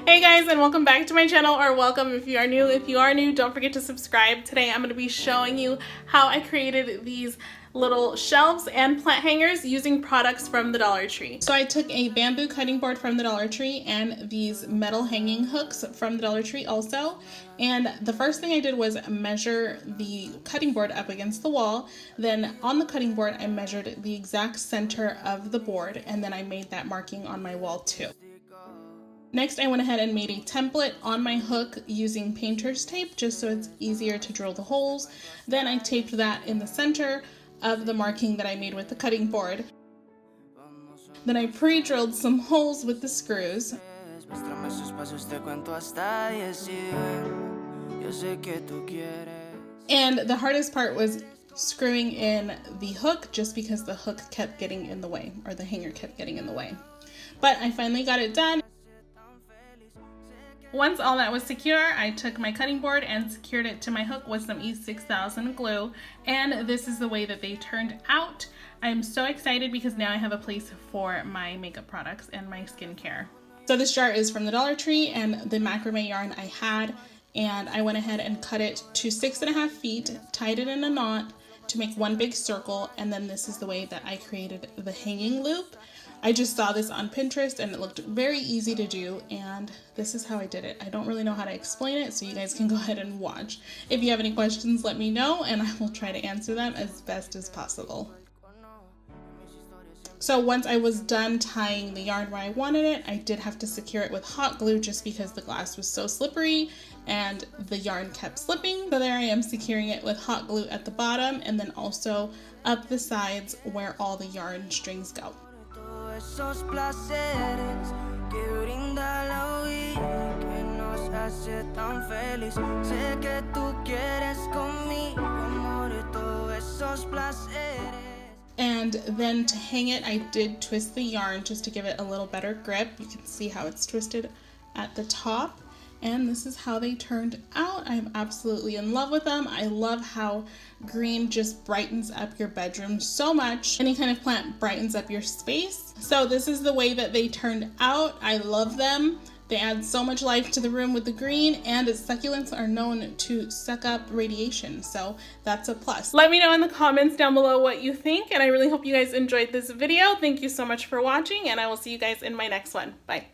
Hey guys, and welcome back to my channel, or welcome if you are new. If you are new, don't forget to subscribe. Today I'm going to be showing you how I created these little shelves and plant hangers using products from the Dollar Tree. So I took a bamboo cutting board from the Dollar Tree and these metal hanging hooks from the Dollar Tree also. And the first thing I did was measure the cutting board up against the wall. Then on the cutting board, I measured the exact center of the board, and then I made that marking on my wall too. Next, I went ahead and made a template on my hook using painter's tape just so it's easier to drill the holes. Then I taped that in the center of the marking that I made with the cutting board. Then I pre-drilled some holes with the screws. And the hardest part was screwing in the hook just because the hook kept getting in the way, or the hanger kept getting in the way. But I finally got it done. Once all that was secure, I took my cutting board and secured it to my hook with some E6000 glue, and this is the way that they turned out. I'm so excited because now I have a place for my makeup products and my skincare. So this jar is from the Dollar Tree and the macrame yarn I had, and I went ahead and cut it to 6.5 feet, tied it in a knot to make one big circle, and then this is the way that I created the hanging loop. I just saw this on Pinterest and it looked very easy to do, and this is how I did it. I don't really know how to explain it, so you guys can go ahead and watch. If you have any questions, let me know and I will try to answer them as best as possible. So once I was done tying the yarn where I wanted it, I did have to secure it with hot glue just because the glass was so slippery and the yarn kept slipping. So there I am securing it with hot glue at the bottom and then also up the sides where all the yarn strings go. Esos placeres que brinda la vida que nos hace tan feliz. Sé que tú quieres conmigo, amor, todos esos placeres. And then to hang it, I did twist the yarn just to give it a little better grip. You can see how it's twisted at the top. And this is how they turned out. I'm absolutely in love with them. I love how green just brightens up your bedroom so much. Any kind of plant brightens up your space. So this is the way that they turned out. I love them. They add so much life to the room with the green, and its succulents are known to suck up radiation, so that's a plus. Let me know in the comments down below what you think, and I really hope you guys enjoyed this video. Thank you so much for watching, and I will see you guys in my next one. Bye.